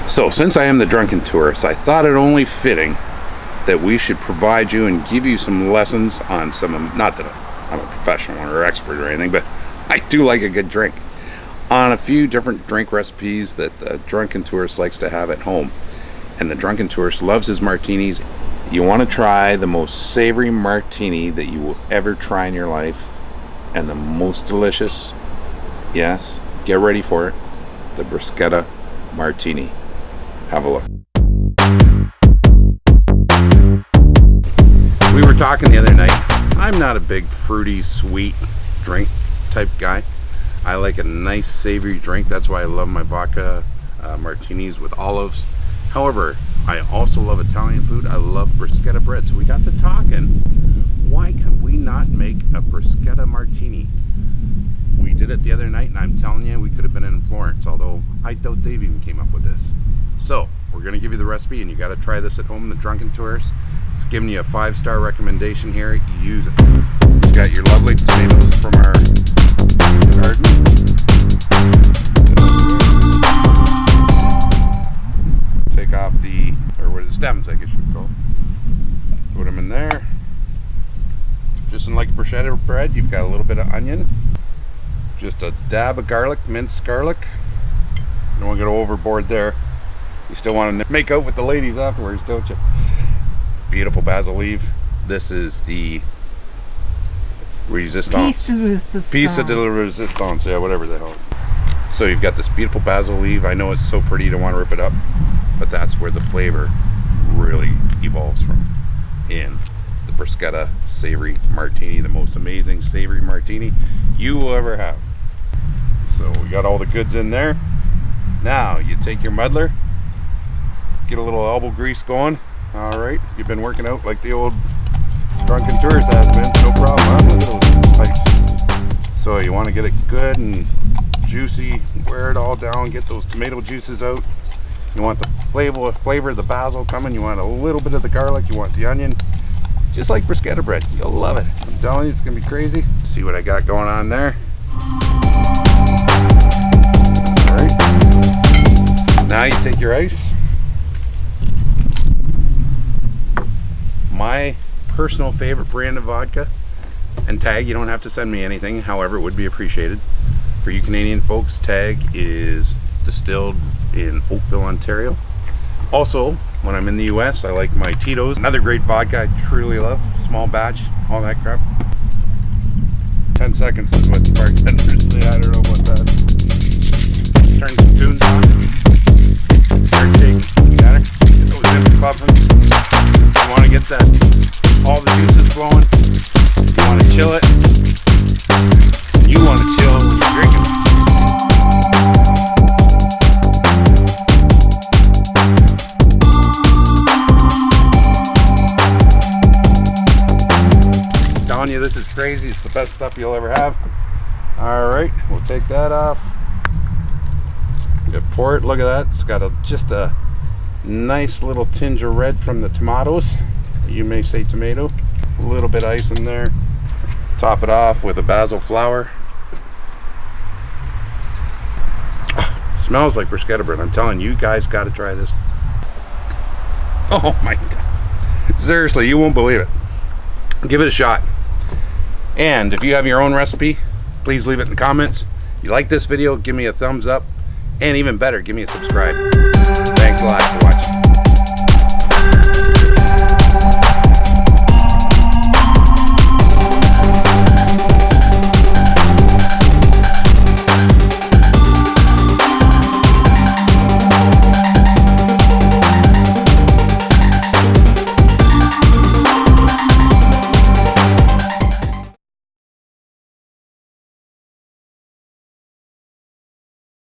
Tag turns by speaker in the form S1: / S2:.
S1: So since I am the Drunken Tourist, I thought it only fitting that we should provide you and give you some lessons on some, not that I'm a professional or expert or anything, but I do like a good drink, on a few different drink recipes that the Drunken Tourist likes to have at home. And the Drunken Tourist loves his martinis. You want to try the most savory martini that you will ever try in your life, and the most delicious, yes, get ready for it, the Bruschetta Martini. Have a look. We were talking the other night. I'm not a big fruity, sweet drink type guy. I like a nice savory drink. That's why I love my vodka martinis with olives. However, I also love Italian food. I love bruschetta bread. So we got to talking. Why could we not make a bruschetta martini? We did it the other night, and I'm telling you, we could have been in Florence, although I doubt Dave even came up with this. So we're going to give you the recipe, and you got to try this at home. The Drunken Tourist. It's giving you a 5-star recommendation here. Use it. You got your lovely tomatoes from our garden. Take off the, or what is it, stems, I guess you would call it. Put them in there. Just like bruschetta bread, you've got a little bit of onion. Just a dab of garlic, minced garlic. You don't want to go overboard there. You still want to make out with the ladies afterwards, don't you? Beautiful basil leaf. This is the resistance. Piece de resistance, yeah, whatever the hell. So you've got this beautiful basil leaf. I know it's so pretty you don't want to rip it up, but that's where the flavor really evolves from. In the Bruschetta Savory Martini, the most amazing savory martini you will ever have. So we got all the goods in there. Now you take your muddler, get a little elbow grease going. All right, you've been working out like the old Drunken Tourist has been, so no problem, huh? Look at those pipes. So you want to get it good and juicy, wear it all down, get those tomato juices out. You want the flavor of the basil coming. You want a little bit of the garlic. You want the onion. Just like bruschetta bread. You'll love it. I'm telling you, it's going to be crazy. See what I got going on there. All right. Now you take your ice. My personal favorite brand of vodka, and Tag, you don't have to send me anything, however it would be appreciated. For you Canadian folks, Tag is distilled in Oakville, Ontario. Also, when I'm in the US, I like my Tito's, another great vodka I truly love, small batch, all that crap. 10 seconds is what the bartenders say, I don't know about that. Turn some tunes on. Start taking, you got it? Get those in puffing. You want to get that, all the juices flowing. You want to chill it. You want to chill when you're drinking. I'm telling you, this is crazy. It's the best stuff you'll ever have. All right, we'll take that off. You pour it. Look at that. It's got just a nice little tinge of red from the tomatoes. You may say tomato. A little bit of ice in there. Top it off with a basil flower. Smells like bruschetta bread. I'm telling you, guys got to try this. Oh my God. Seriously, you won't believe it. Give it a shot. And if you have your own recipe, please leave it in the comments. If you like this video, give me a thumbs up. And even better, give me a subscribe.